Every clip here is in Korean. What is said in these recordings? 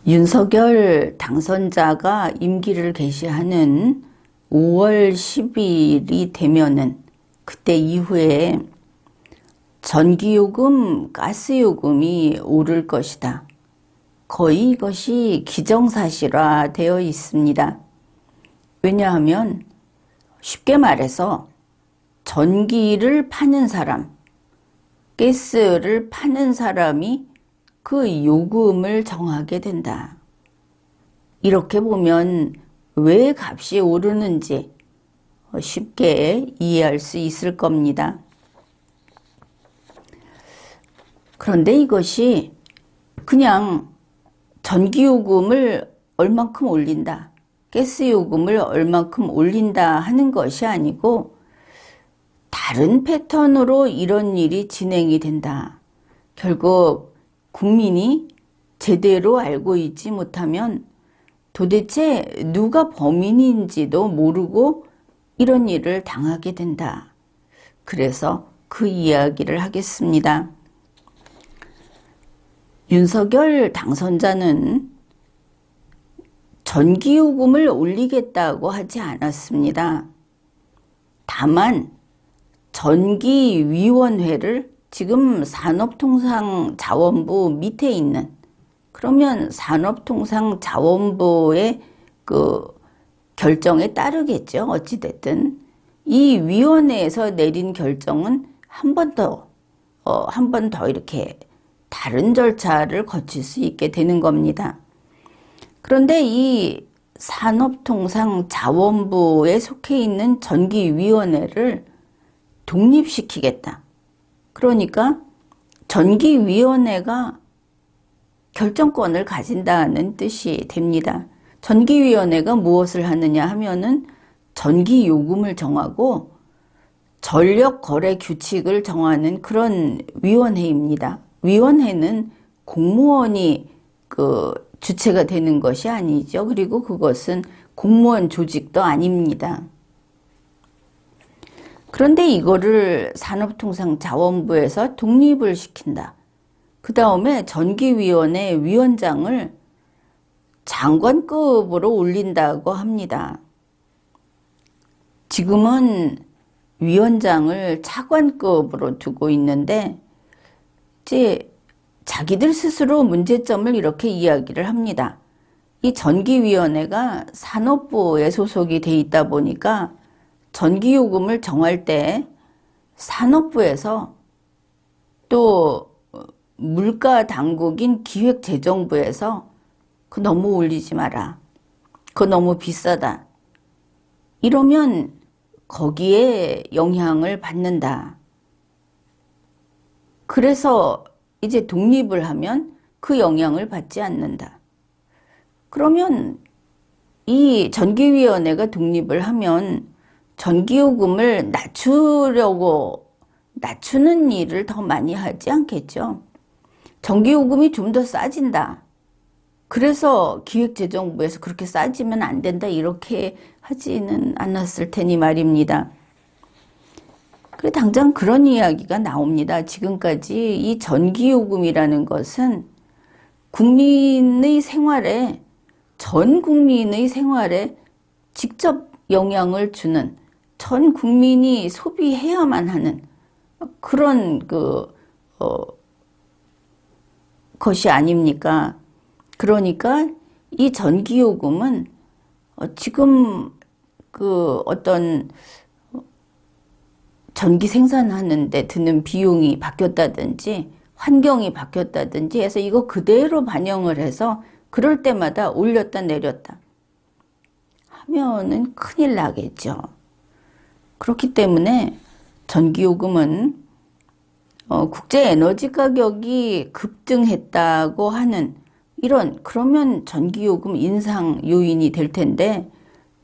윤석열 당선자가 임기를 개시하는 5월 10일이 되면은 그때 이후에 전기요금, 가스요금이 오를 것이다. 거의 이것이 기정사실화 되어 있습니다. 왜냐하면 쉽게 말해서 전기를 파는 사람, 가스를 파는 사람이 그 요금을 정하게 된다. 이렇게 보면 왜 값이 오르는지 쉽게 이해할 수 있을 겁니다. 그런데 이것이 그냥 전기요금을 얼만큼 올린다, 가스요금을 얼만큼 올린다 하는 것이 아니고 다른 패턴으로 이런 일이 진행이 된다. 결국 국민이 제대로 알고 있지 못하면 도대체 누가 범인인지도 모르고 이런 일을 당하게 된다. 그래서 그 이야기를 하겠습니다. 윤석열 당선자는 전기요금을 올리겠다고 하지 않았습니다. 다만 전기위원회를 지금 산업통상자원부 밑에 있는, 그러면 산업통상자원부의 그 결정에 따르겠죠. 어찌됐든 이 위원회에서 내린 결정은 한 번 더 이렇게 다른 절차를 거칠 수 있게 되는 겁니다. 그런데 이 산업통상자원부에 속해 있는 전기위원회를 독립시키겠다. 그러니까 전기위원회가 결정권을 가진다는 뜻이 됩니다. 전기위원회가 무엇을 하느냐 하면은 전기요금을 정하고 전력거래 규칙을 정하는 그런 위원회입니다. 위원회는 공무원이 주체가 되는 것이 아니죠. 그리고 그것은 공무원 조직도 아닙니다. 그런데 이거를 산업통상자원부에서 독립을 시킨다. 그 다음에 전기위원회 위원장을 장관급으로 올린다고 합니다. 지금은 위원장을 차관급으로 두고 있는데 이제 자기들 스스로 문제점을 이렇게 이야기를 합니다. 이 전기위원회가 산업부에 소속이 돼 있다 보니까 전기요금을 정할 때 산업부에서 또 물가당국인 기획재정부에서 그거 너무 올리지 마라, 그거 너무 비싸다, 이러면 거기에 영향을 받는다. 그래서 이제 독립을 하면 그 영향을 받지 않는다. 그러면 이 전기위원회가 독립을 하면 전기요금을 낮추는 일을 더 많이 하지 않겠죠. 전기요금이 좀 더 싸진다. 그래서 기획재정부에서 그렇게 싸지면 안 된다, 이렇게 하지는 않았을 테니 말입니다. 그래, 당장 그런 이야기가 나옵니다. 지금까지 이 전기요금이라는 것은 전 국민의 생활에 직접 영향을 주는, 전 국민이 소비해야만 하는 그런 것이 아닙니까? 그러니까 이 전기요금은 지금 어떤 전기 생산하는 데 드는 비용이 바뀌었다든지 환경이 바뀌었다든지 해서 이거 그대로 반영을 해서 그럴 때마다 올렸다 내렸다 하면은 큰일 나겠죠. 그렇기 때문에 전기요금은 국제 에너지 가격이 급등했다고 하는 그러면 전기요금 인상 요인이 될 텐데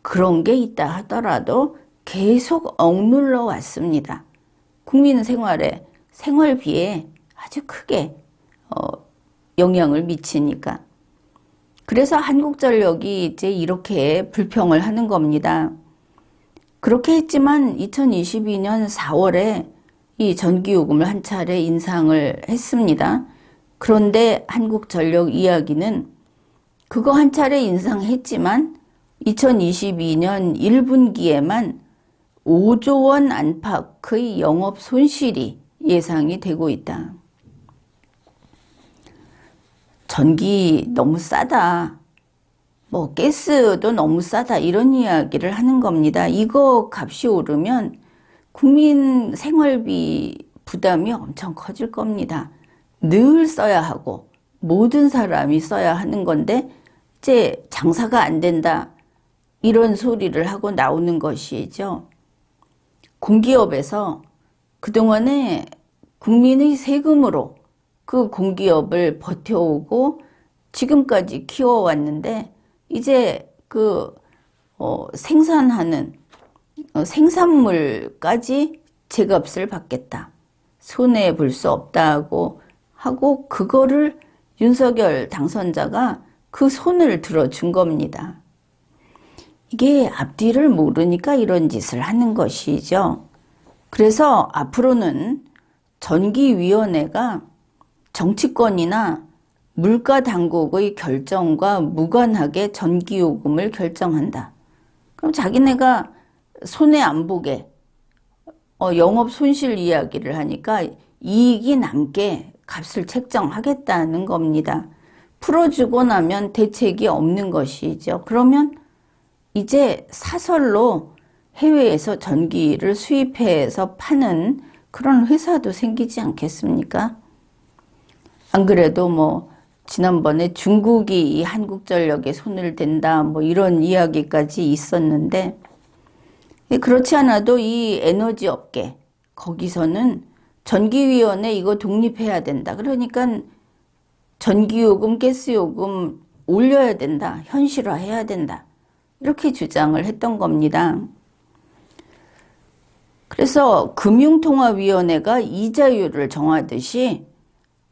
그런 게 있다 하더라도 계속 억눌러 왔습니다. 국민 생활비에 아주 크게 영향을 미치니까. 그래서 한국전력이 이제 이렇게 불평을 하는 겁니다. 그렇게 했지만 2022년 4월에 이 전기요금을 한 차례 인상을 했습니다. 그런데 한국전력 이야기는 그거 한 차례 인상했지만 2022년 1분기에만 5조 원 안팎의 영업 손실이 예상이 되고 있다. 전기 너무 싸다. 뭐 가스도 너무 싸다. 이런 이야기를 하는 겁니다. 이거 값이 오르면 국민 생활비 부담이 엄청 커질 겁니다. 늘 써야 하고 모든 사람이 써야 하는 건데 이제 장사가 안 된다. 이런 소리를 하고 나오는 것이죠. 공기업에서 그동안에 국민의 세금으로 그 공기업을 버텨오고 지금까지 키워왔는데 이제 그 생산하는 생산물까지 제값을 받겠다. 손해 볼 수 없다고 하고 그거를 윤석열 당선자가 그 손을 들어준 겁니다. 이게 앞뒤를 모르니까 이런 짓을 하는 것이죠. 그래서 앞으로는 전기위원회가 정치권이나 물가 당국의 결정과 무관하게 전기요금을 결정한다. 그럼 자기네가 손해 안 보게 영업 손실 이야기를 하니까 이익이 남게 값을 책정하겠다는 겁니다. 풀어주고 나면 대책이 없는 것이죠. 그러면 이제 사설로 해외에서 전기를 수입해서 파는 그런 회사도 생기지 않겠습니까? 안 그래도 뭐 지난번에 중국이 이 한국전력에 손을 댄다 뭐 이런 이야기까지 있었는데 그렇지 않아도 이 에너지 업계 거기서는 전기위원회 이거 독립해야 된다. 그러니까 전기요금, 가스요금 올려야 된다. 현실화해야 된다. 이렇게 주장을 했던 겁니다. 그래서 금융통화위원회가 이자율을 정하듯이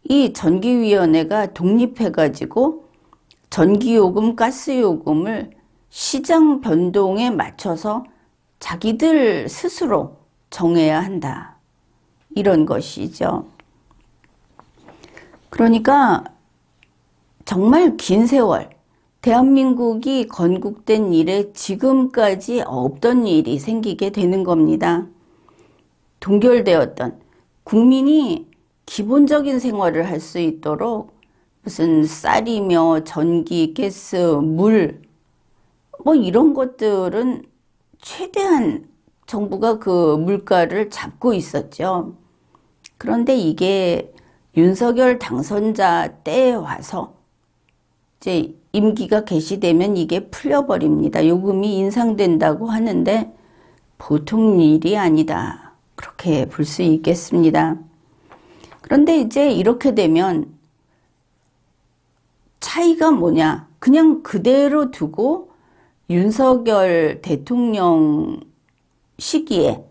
이 전기위원회가 독립해가지고 전기요금, 가스요금을 시장 변동에 맞춰서 자기들 스스로 정해야 한다. 이런 것이죠. 그러니까 정말 긴 세월 대한민국이 건국된 이래 지금까지 없던 일이 생기게 되는 겁니다. 동결되었던 국민이 기본적인 생활을 할 수 있도록 무슨 쌀이며 전기, 가스, 물 뭐 이런 것들은 최대한 정부가 그 물가를 잡고 있었죠. 그런데 이게 윤석열 당선자 때에 와서 이제 임기가 개시되면 이게 풀려버립니다. 요금이 인상된다고 하는데 보통 일이 아니다. 그렇게 볼 수 있겠습니다. 그런데 이제 이렇게 되면 차이가 뭐냐? 그냥 그대로 두고 윤석열 대통령 시기에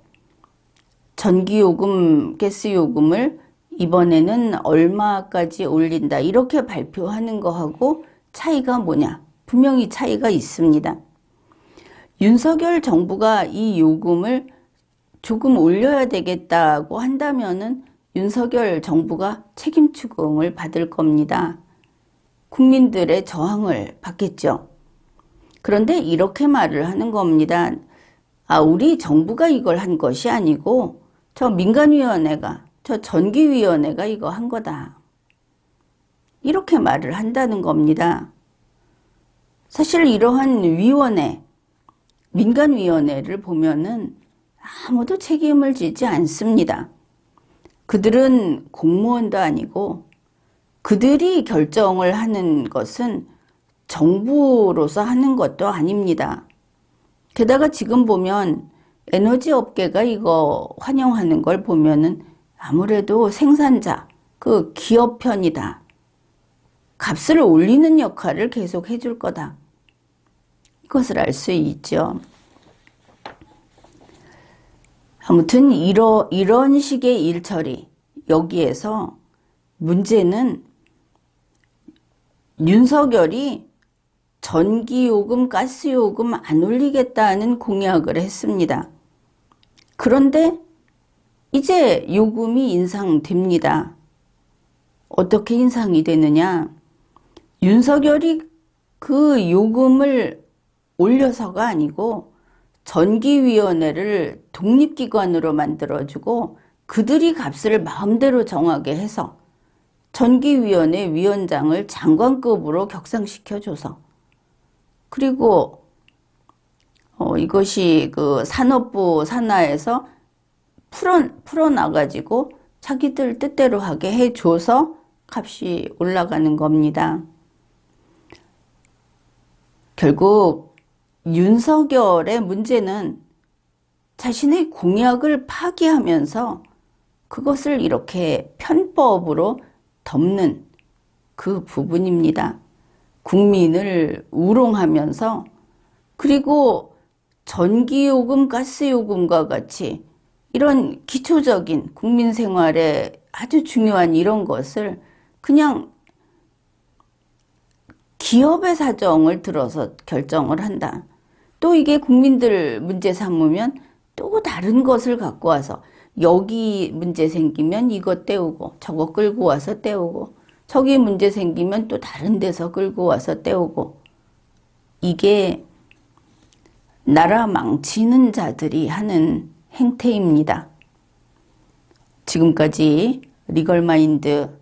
전기요금, 가스요금을 이번에는 얼마까지 올린다 이렇게 발표하는 거하고 차이가 뭐냐? 분명히 차이가 있습니다. 윤석열 정부가 이 요금을 조금 올려야 되겠다고 한다면은 윤석열 정부가 책임 추궁을 받을 겁니다. 국민들의 저항을 받겠죠. 그런데 이렇게 말을 하는 겁니다. 우리 정부가 이걸 한 것이 아니고 저 민간위원회가, 저 전기위원회가 이거 한 거다. 이렇게 말을 한다는 겁니다. 사실 이러한 위원회, 민간위원회를 보면은 아무도 책임을 지지 않습니다. 그들은 공무원도 아니고 그들이 결정을 하는 것은 정부로서 하는 것도 아닙니다. 게다가 지금 보면 에너지 업계가 이거 환영하는 걸 보면은 아무래도 생산자, 그 기업 편이다. 값을 올리는 역할을 계속 해줄 거다. 이것을 알 수 있죠. 아무튼 이런 식의 일처리, 여기에서 문제는 윤석열이 전기요금, 가스요금 안 올리겠다는 공약을 했습니다. 그런데 이제 요금이 인상됩니다. 어떻게 인상이 되느냐? 윤석열이 그 요금을 올려서가 아니고 전기위원회를 독립기관으로 만들어주고 그들이 값을 마음대로 정하게 해서 전기위원회 위원장을 장관급으로 격상시켜줘서 그리고 이것이 그 산업부 산하에서 풀어나가지고 자기들 뜻대로 하게 해줘서 값이 올라가는 겁니다. 결국 윤석열의 문제는 자신의 공약을 파기하면서 그것을 이렇게 편법으로 덮는 그 부분입니다. 국민을 우롱하면서 그리고 전기요금, 가스요금과 같이 이런 기초적인 국민 생활에 아주 중요한 이런 것을 그냥 기업의 사정을 들어서 결정을 한다. 또 이게 국민들 문제 삼으면 또 다른 것을 갖고 와서 여기 문제 생기면 이거 떼우고 저거 끌고 와서 떼우고 저기 문제 생기면 또 다른 데서 끌고 와서 떼우고 이게 나라 망치는 자들이 하는 행태입니다. 지금까지 리걸마인드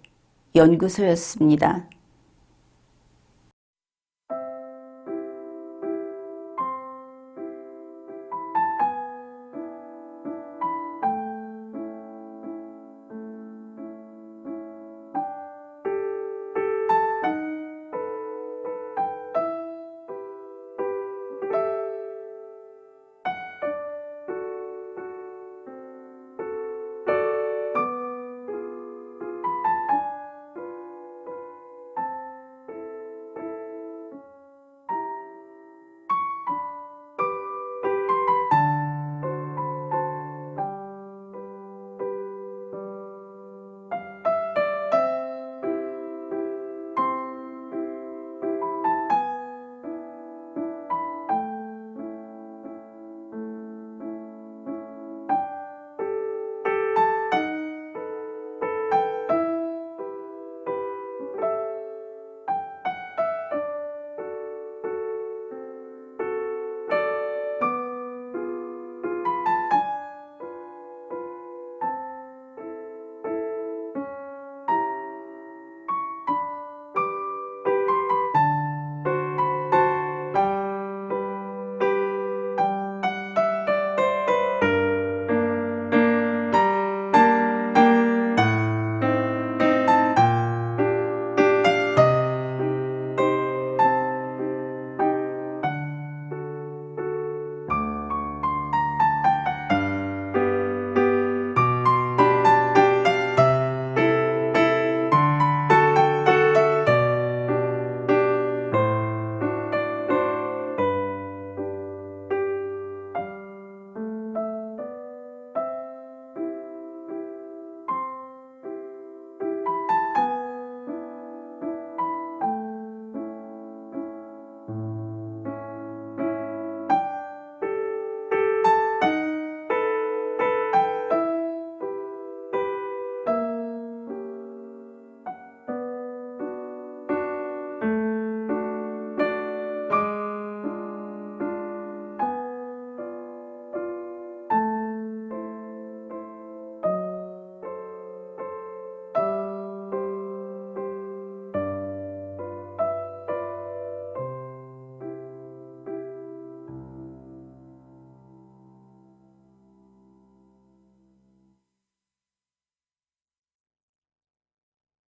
연구소였습니다.